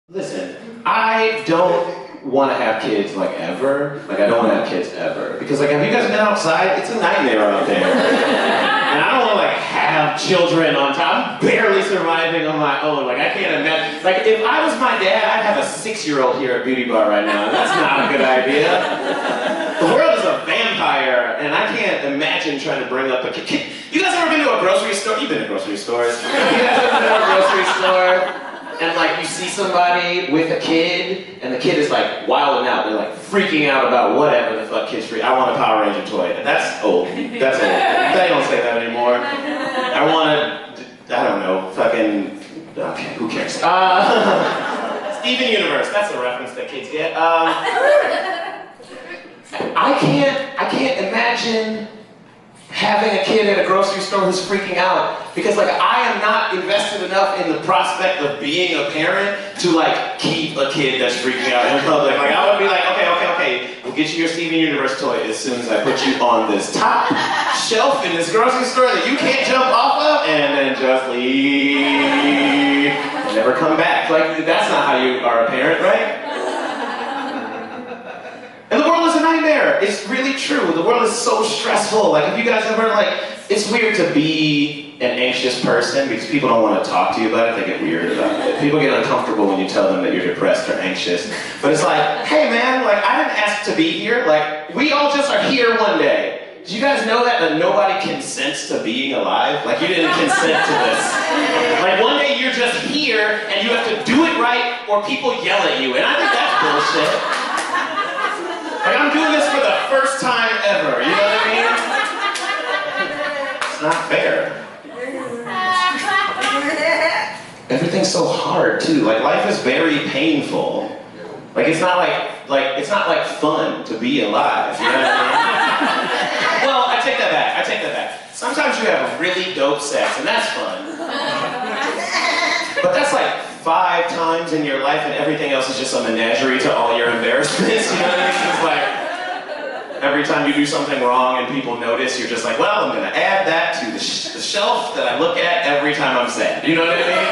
Listen, I don't want to have kids like ever. Like I don't want to have kids ever. Because like have you guys been outside? It's a nightmare out there. And I don't want to like have children on top. I'm barely surviving on my own. Like I can't imagine. Like if I was my dad, I'd have a 6-year-old here at Beauty Bar right now. And that's not a good idea. The world is a vampire, and I can't imagine trying to bring up a kid. You guys ever been to a grocery store? You've been to grocery stores. You guys ever been to a grocery store? And like you see somebody with a kid, and the kid is like wilding out. They're like freaking out about whatever the fuck kids freak. I want a Power Ranger toy. And that's old. That's old. They don't say that anymore. I want I don't know, fucking, okay, who cares? Steven Universe, that's the reference that kids get. I can't imagine having a kid at a grocery store who's freaking out because like I am not invested enough in the prospect of being a parent to like keep a kid that's freaking out in public. Like I would be like, okay, we'll get you your Steven Universe toy as soon as I put you on this top shelf in this grocery store that you can't jump off of and then just leave and never come back. Like that's not how you are a parent, right? And the world is a nightmare. It's really true. The world is so stressful. Like, have you guys ever, like, it's weird to be an anxious person because people don't want to talk to you about it. They get weird about it. People get uncomfortable when you tell them that you're depressed or anxious. But it's like, hey man, like, I didn't ask to be here. Like, we all just are here one day. Did you guys know that nobody consents to being alive? Like, you didn't consent to this. Like, one day you're just here and you have to do it right or people yell at you. And I think that's bullshit. Like, I'm doing this for the first time ever, you know what I mean? It's not fair. Everything's so hard, too. Like, life is very painful. Like, it's not like fun to be alive, you know what I mean? Well, I take that back. Sometimes you have really dope sex, and that's fun. But that's like 5 times in your life and everything else is just a menagerie to all your embarrassments, you know what I mean? It's like, every time you do something wrong and people notice, you're just like, well, I'm gonna add that to the shelf that I look at every time I'm sad, you know what I mean?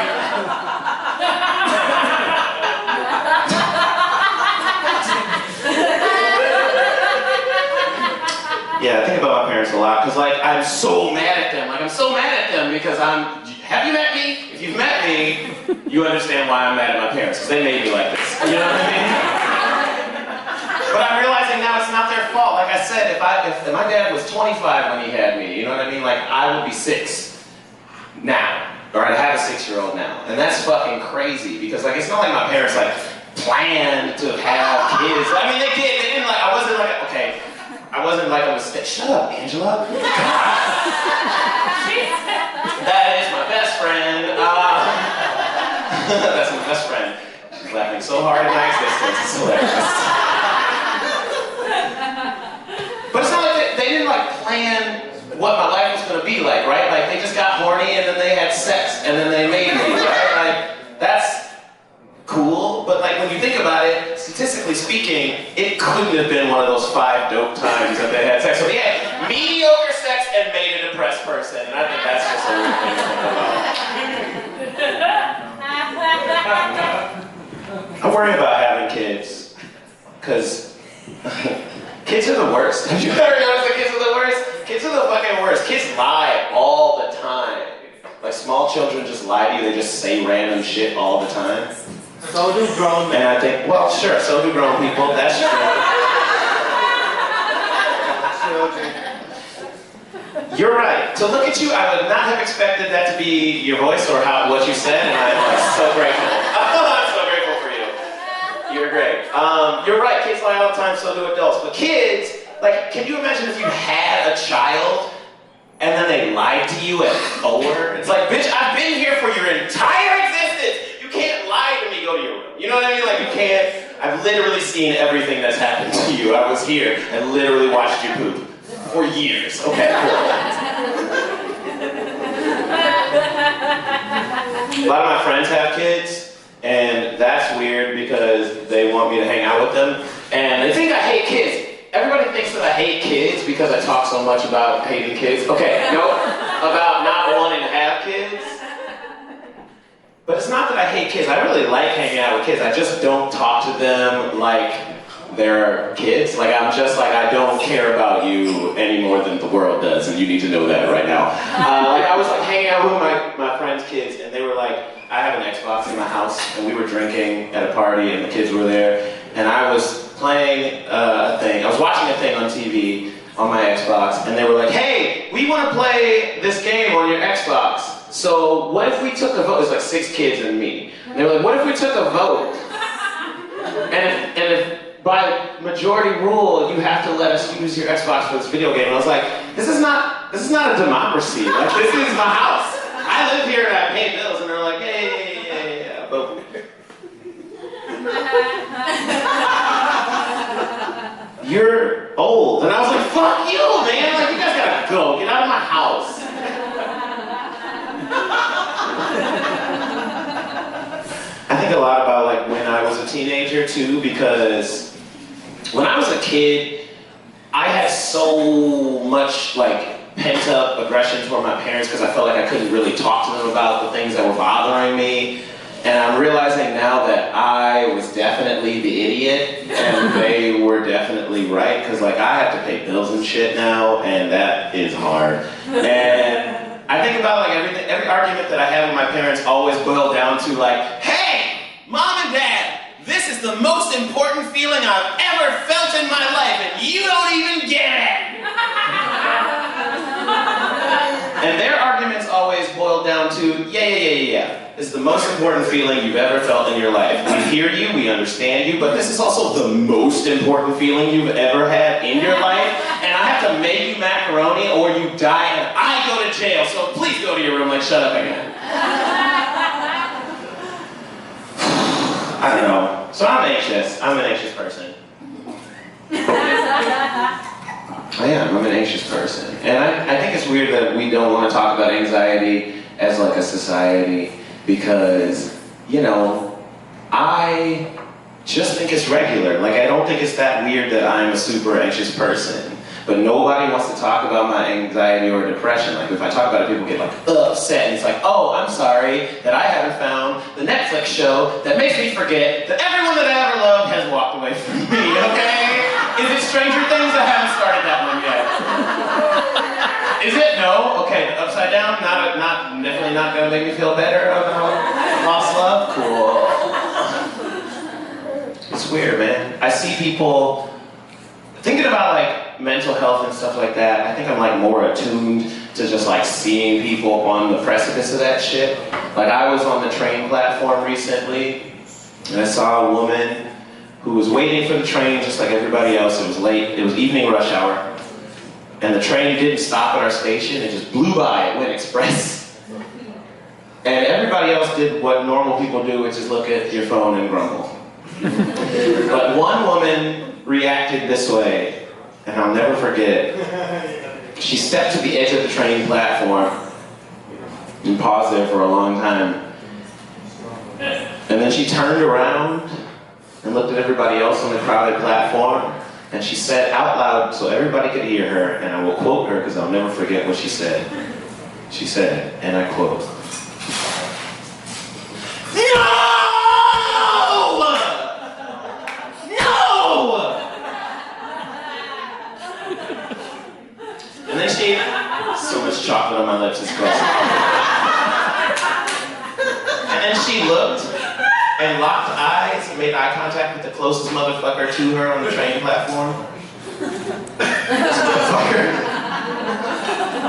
Yeah, I think about my parents a lot, because like, I'm so mad at them. Like, I'm so mad at them because have you met me? If you've met me, you understand why I'm mad at my parents, because they made me like this. You know what I mean? But I'm realizing now it's not their fault. Like I said, if my dad was 25 when he had me, you know what I mean? Like, I would be 6 now. Or I'd have a 6-year-old now. And that's fucking crazy, because like, it's not like my parents like planned to have kids. I mean, they did. They didn't like, I wasn't like a mistake. Shut up, Angela. That is my best friend. That's my best friend. She's laughing so hard at my existence. It's hilarious. But it's not like they didn't like plan what my life was going to be like, right? Like they just got horny and then they had sex and then they made me, right? Like that's cool. But like when you think about it, statistically speaking, it couldn't have been one of those 5 dope times that they had sex. So they had mediocre sex and made a depressed person. And I think that's just a weird thing to think about. I worry about having kids, because kids are the worst. Have you ever noticed that kids are the worst? Kids are the fucking worst. Kids lie all the time. Like small children just lie to you, they just say random shit all the time. So do grown men. And I think, well, sure, so do grown people, that's true. You're right. To look at you, I would not have expected that to be your voice or what you said, and I'm so grateful. I'm so grateful for you. You're great. You're right, kids lie all the time, so do adults. But kids, like, can you imagine if you had a child and then they lied to you at 4? It's like, bitch, I've been here for your entire existence. You can't lie to me, go to your room. You know what I mean? Like, you can't. I've literally seen everything that's happened to you. I was here and literally watched you poop for years. Okay, cool. A lot of my friends have kids, and that's weird because they want me to hang out with them. And they think I hate kids. Everybody thinks that I hate kids because I talk so much about hating. kids. Okay, no, about not wanting to have kids. But it's not that I hate kids. I really like hanging out with kids. I just don't talk to them like they're kids. Like, I'm just like, I don't care about you any more than the world does, and you need to know that right now. Like, I was like hanging out with my friends' kids, and they were like, I have an Xbox in my house, and we were drinking at a party, and the kids were there, and I was playing a thing. I was watching a thing on TV on my Xbox, and they were like, hey, we want to play this game on your Xbox. So what if we took a vote? It was like 6 kids and me. And they were like, what if we took a vote? And if by majority rule, you have to let us use your Xbox for this video game. And I was like, this is not a democracy. Like, this is my house. I live here and I pay bills. And they're like, yeah, vote. You're old. And I was like, fuck you, man. Like, you guys gotta go. Get out of my house. I think a lot about like when I was a teenager too, because when I was a kid, I had so much like pent up aggression toward my parents because I felt like I couldn't really talk to them about the things that were bothering me. And I'm realizing now that I was definitely the idiot and they were definitely right, because like I have to pay bills and shit now, and that is hard. And I think about like every argument that I have with my parents always boiled down to like, hey, mom and dad, this is the most important feeling I've ever felt in my life, and you don't even get it. And their arguments always boil down to, yeah. This is the most important feeling you've ever felt in your life. We hear you, we understand you, but this is also the most important feeling you've ever had in your life, and I have to make you macaroni or you die and I go to jail, so please go to your room, like shut up again. I don't know. So I'm anxious. I'm an anxious person. I am. I'm an anxious person. And I think it's weird that we don't want to talk about anxiety as like a society, because, you know, I just think it's regular. Like, I don't think it's that weird that I'm a super anxious person. But nobody wants to talk about my anxiety or depression. Like, if I talk about it, people get like upset, and it's like, oh, I'm sorry that I haven't found the Netflix show that makes me forget that everyone that I ever loved has walked away from me, okay? Is it Stranger Things? I haven't started that one yet. Is it? No? Okay, Upside Down? Definitely not gonna make me feel better about lost love? Cool. It's weird, man. I see people thinking about like mental health and stuff like that. I think I'm like more attuned to just like seeing people on the precipice of that shit. Like, I was on the train platform recently, and I saw a woman who was waiting for the train just like everybody else. It was late, it was evening rush hour, and the train didn't stop at our station, it just blew by, it went express. And everybody else did what normal people do, which is look at your phone and grumble. But one woman reacted this way, and I'll never forget it. She stepped to the edge of the train platform and paused there for a long time. And then she turned around and looked at everybody else on the crowded platform, and she said out loud so everybody could hear her, and I will quote her because I'll never forget what she said. She said, and I quote, "No! No!" And then she, so much chocolate on my lips, it's gross. And then she looked and locked eyes and made eye contact with the closest motherfucker to her on the train platform. This motherfucker.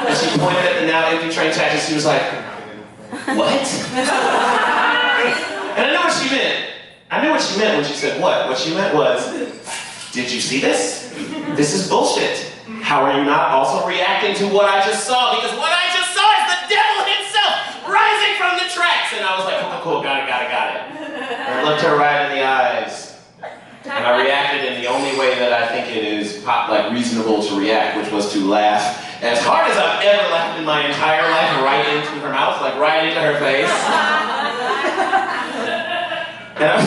And she pointed at the now empty train tracks and she was like, what? And I knew what she meant. I knew what she meant when she said what. What she meant was, did you see this? This is bullshit. How are you not also reacting to what I just saw? Because what I just saw is the devil himself rising from the tracks. And I was like, cool, got it. And I looked her right in the eyes. And I reacted in the only way that I think it is reasonable to react, which was to laugh as hard as I've ever laughed in my entire life, right into her mouth, like right into her face. And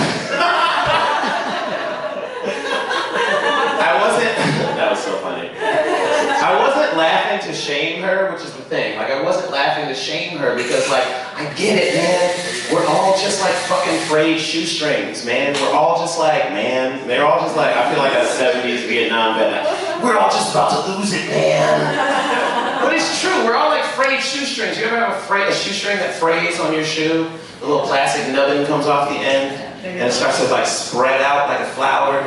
that was so funny. I wasn't laughing to shame her, which is the thing. Like, I wasn't laughing to shame her because, like, I get it, man. we're all just like fucking frayed shoestrings, man. We're all just like, man, they're all just like, I feel like a 70s Vietnam vet. Like, we're all just about to lose it, man. But it's true, we're all like frayed shoestrings. You ever have a shoestring that frays on your shoe? The little plastic nubbin comes off the end, and it starts to like spread out like a flower.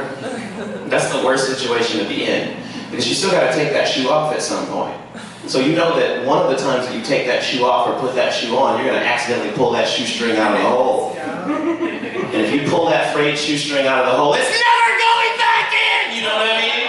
That's the worst situation to be in, because you still gotta take that shoe off at some point. So you know that one of the times that you take that shoe off or put that shoe on, you're gonna accidentally pull that shoestring out of the hole. And if you pull that frayed shoestring out of the hole, it's never going back in! You know what I mean?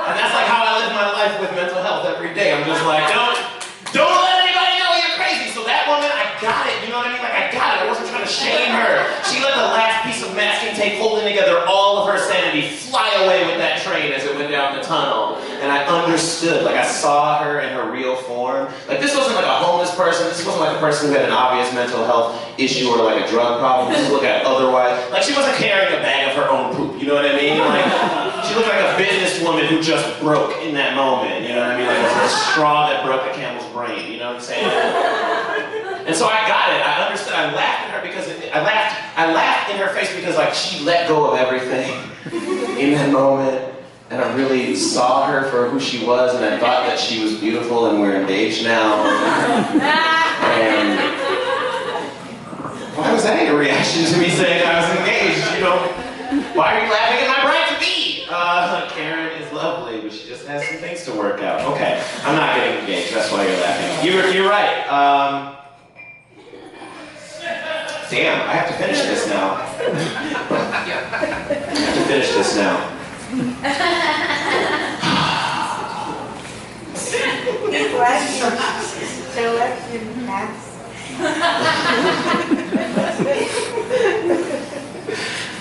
And that's like how I live my life with mental health every day. I'm just like, don't let anybody know you're crazy. So that woman, I got it, you know what I mean? Like, I got it, I wasn't trying to shame her. She let the last piece of masking tape holding together all of her sanity fly away with that train as it went down the tunnel. And I understood, like I saw her in her real form. Like this wasn't like a homeless person, this wasn't like a person who had an obvious mental health issue or like a drug problem. This is look at otherwise. Like she wasn't carrying a bag of her own poop, you know what I mean? Like she looked like a businesswoman who just broke in that moment, you know what I mean? Like a straw that broke a camel's brain, you know what I'm saying? And so I got it, I understood, I laughed at her because I laughed in her face because like she let go of everything in that moment. And I really saw her for who she was, and I thought that she was beautiful, and we're engaged now. And why was that your reaction to me saying I was engaged? You know, why are you laughing at my bride to be? Karen is lovely, but she just has some things to work out. Okay, I'm not getting engaged. That's why you're laughing. You're right. Damn, I have to finish this now. I have to finish this now.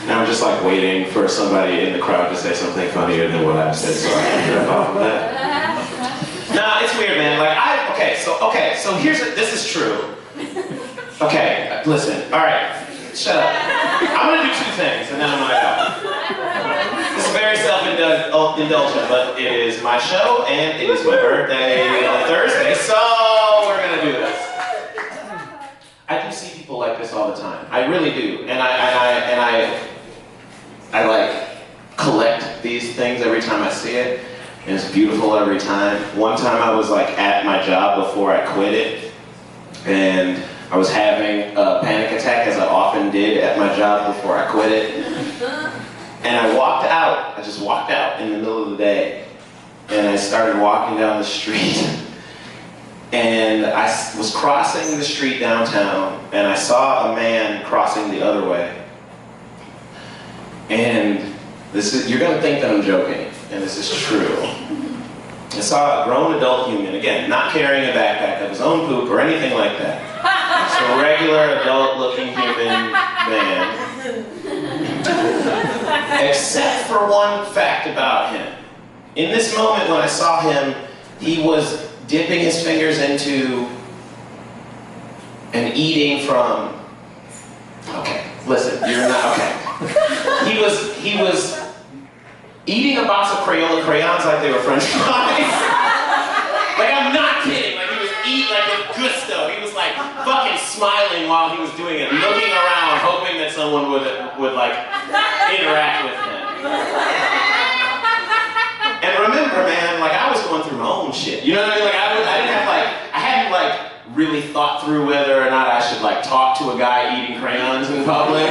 Now I'm just like waiting for somebody in the crowd to say something funnier than what I've said, so I can get off of that. Nah, it's weird, man. Like so this is true. Okay, listen. All right, shut up. I'm gonna do two things, and then I'm gonna go. This is very self-indulgent, but it is my show, and it is my birthday on Thursday, so we're gonna do this. I do see people like this all the time. I really do, and I like collect these things every time I see it, and it's beautiful every time. One time I was like at my job before I quit it, and I was having a panic attack, as I often did at my job before I quit it. And I just walked out in the middle of the day, and I started walking down the street, and I was crossing the street downtown, and I saw a man crossing the other way. And you're gonna think that I'm joking, and this is true. I saw a grown adult human, again, not carrying a backpack of his own poop or anything like that. Just a regular adult-looking human man. Except for one fact about him. In this moment when I saw him, he was dipping his fingers into and eating from, okay, listen, you're not, okay. He was eating a box of Crayola crayons like they were French fries. Like, I'm not kidding, like he was eating like with gusto. He was like fucking smiling while he was doing it, looking around, hoping that someone would like interact with him. And remember, man, like I was going through my own shit. You know what I mean? Like I hadn't like really thought through whether or not I should like talk to a guy eating crayons in public.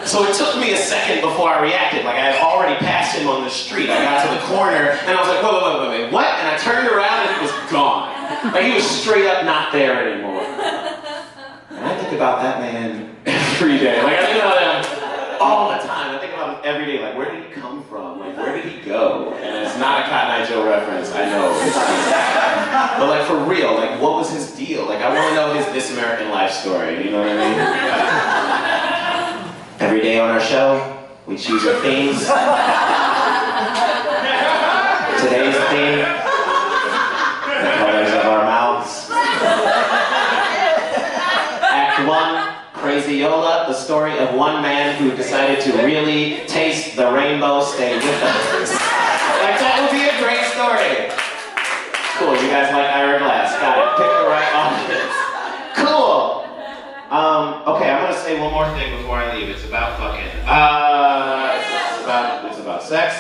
So it took me a second before I reacted. Like I had already passed him on the street. I got to the corner and I was like, wait, what? And I turned around and it was gone. Like he was straight up not there anymore. And I think about that man every day. Like I think about him all the time. I think about him every day. Like where did he come from? Like where did he go? And it's not a Cotton Eye Joe reference, I know. But like for real, like what was his deal? Like I want to know his This American Life story, you know what I mean? Every day on our show, we choose our themes. Today's theme, the colors of our mouths. Act 1, Crazyola, the story of one man who decided to really taste the rainbow. Stay with us. Like that would be a great story. Cool, you guys like Ira Glass. Got it. Pick the right audience. Cool. say one more thing before I leave. It's about fucking. It's about sex.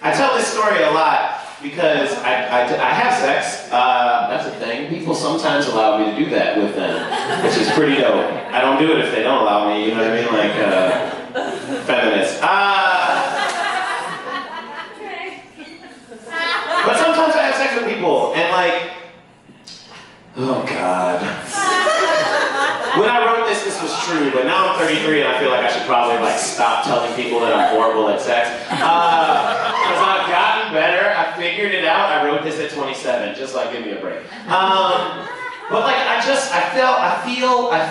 I tell this story a lot because I have sex. That's a thing. People sometimes allow me to do that with them, which is pretty dope. I don't do it if they don't allow me. You know what I mean? Like feminists. But sometimes I have sex with people, and like, oh God. When I wrote this was true, but now I'm 33 and I feel like I should probably like stop telling people that I'm horrible at sex. Because I've gotten better, I figured it out. I wrote this at 27, just like give me a break. But like I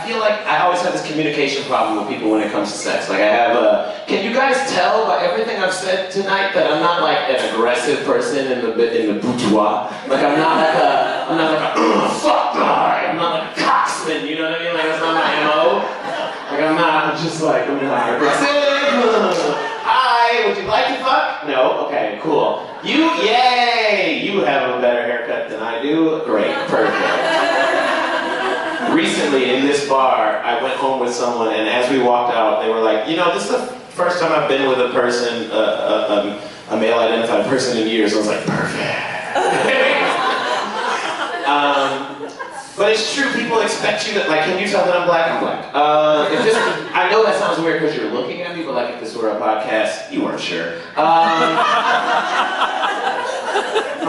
feel like I always have this communication problem with people when it comes to sex. Like I have can you guys tell by everything I've said tonight that I'm not like an aggressive person in the boudoir? Like I'm not like a fuck guy. I'm not like a coxman, you know what I mean? Like that's not my MO. Like I'm not aggressive. Hi, would you like to fuck? No? Okay, cool. Yay! You have a better haircut than I do. Great, perfect. Recently in this bar, I went home with someone, and as we walked out, they were like, you know, this is the first time I've been with a person, a male-identified person in years. I was like, perfect. But it's true, people expect you to, like, can you tell that I'm black? I'm black. I know that sounds weird because you're looking at me, but like if this were a podcast, you weren't sure. I'm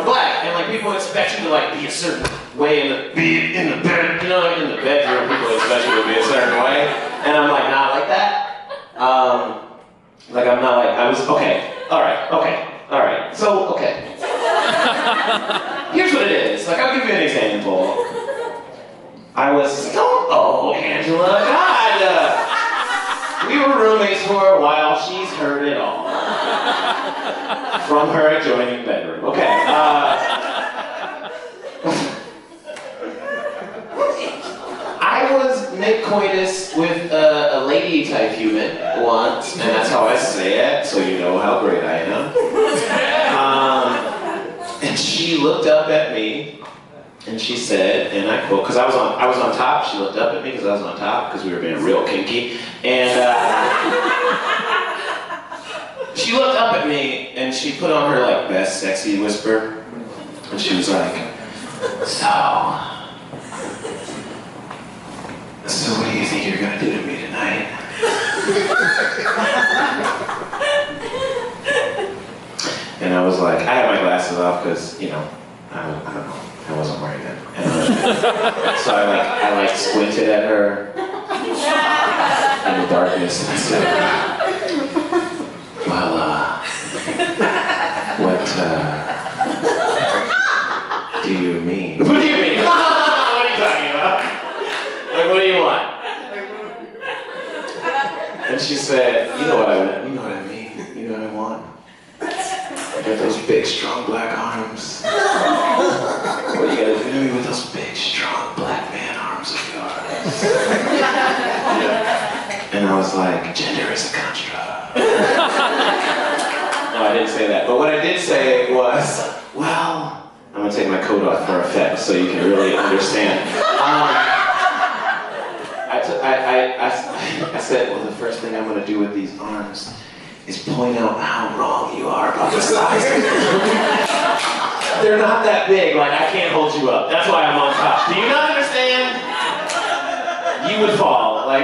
black, and like people expect you to like be a certain way in the bed, you know, in the bedroom, people expect you to be a certain way, and I'm like not like that. Like I'm not like, I was, okay, alright, so, okay. Here's what it is, like I'll give you an example. Angela, God! We were roommates for a while, she's heard it all. From her adjoining bedroom. Okay, I was mid-coitus with a lady-type human once, and that's how I say it, so you know how great I am. And she looked up at me, and she said, and I quote, because I was on top, she looked up at me because I was on top, because we were being real kinky, and she looked up at me, and she put on her, like, best sexy whisper, and she was like, so what do you think you're gonna do to me tonight? And I was like, I had my glasses off, because, you know, I don't know. I wasn't wearing them. And, so I squinted at her in the darkness and I said, well, what do you mean? What do you mean? What are you talking about? Like, what do you want? And she said, you know what I mean? You know what I want? I got those big, strong black arms. What are you gonna do to me with those big, strong black man arms of yours? And I was like, gender is a construct. No, I didn't say that. But what I did say was, well, I'm gonna take my coat off for effect so you can really understand. I said, well, the first thing I'm gonna do with these arms is point out how wrong you are about the size. They're not that big, like I can't hold you up. That's why I'm on top. Do you not understand? You would fall, like.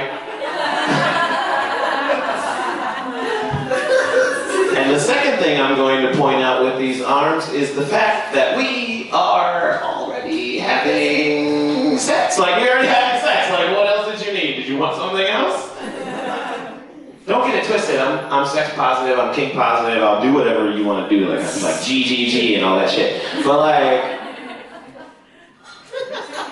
And the second thing I'm going to point out with these arms is the fact that we are already having sex. Like we're already having sex. Like what else did you need? Did you want something else? Don't get it twisted, I'm sex positive, I'm kink positive, I'll do whatever you want to do, like GGG and all that shit. But like,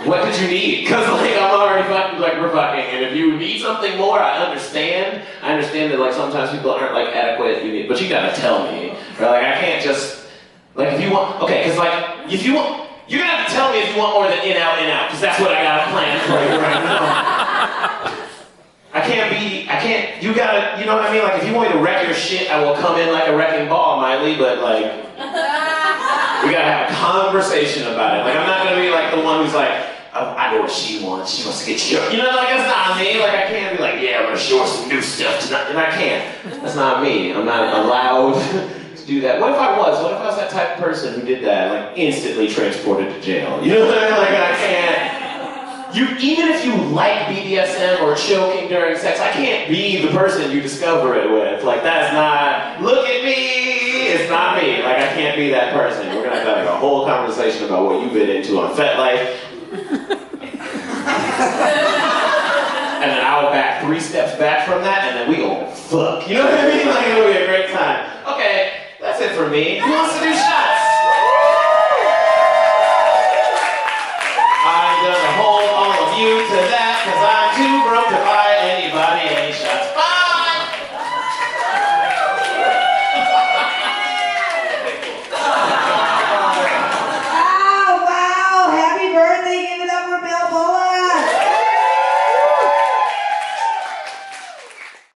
what did you need? Because like, I'm already fucking, like we're fucking, and if you need something more, I understand that like sometimes people aren't like adequate, but you gotta tell me. Or like, I can't just, like if you want, okay, because like, if you want, you're gonna have to tell me if you want more than in, out, because that's what I got planned for you right now. You gotta, you know what I mean? Like, if you want me to wreck your shit, I will come in like a wrecking ball, Miley, but like, we gotta have a conversation about it. Like, I'm not gonna be like the one who's like, I know what she wants. She wants to get choked. You know, like, that's not me. Like, I can't be like, yeah, I'm gonna show her some new stuff tonight. And I can't. That's not me. I'm not allowed to do that. What if I was? What if I was that type of person who did that, like, instantly transported to jail? You know what I mean? Like, I can't. Even if you like BDSM or choking during sex, I can't be the person you discover it with. Like, that's not, look at me, it's not me. Like, I can't be that person. We're gonna have like a whole conversation about what you've been into on FetLife. And then I'll back 3 steps back from that, and then we gon' fuck. You know what I mean? Like, it'll be a great time. Okay, that's it for me. Who else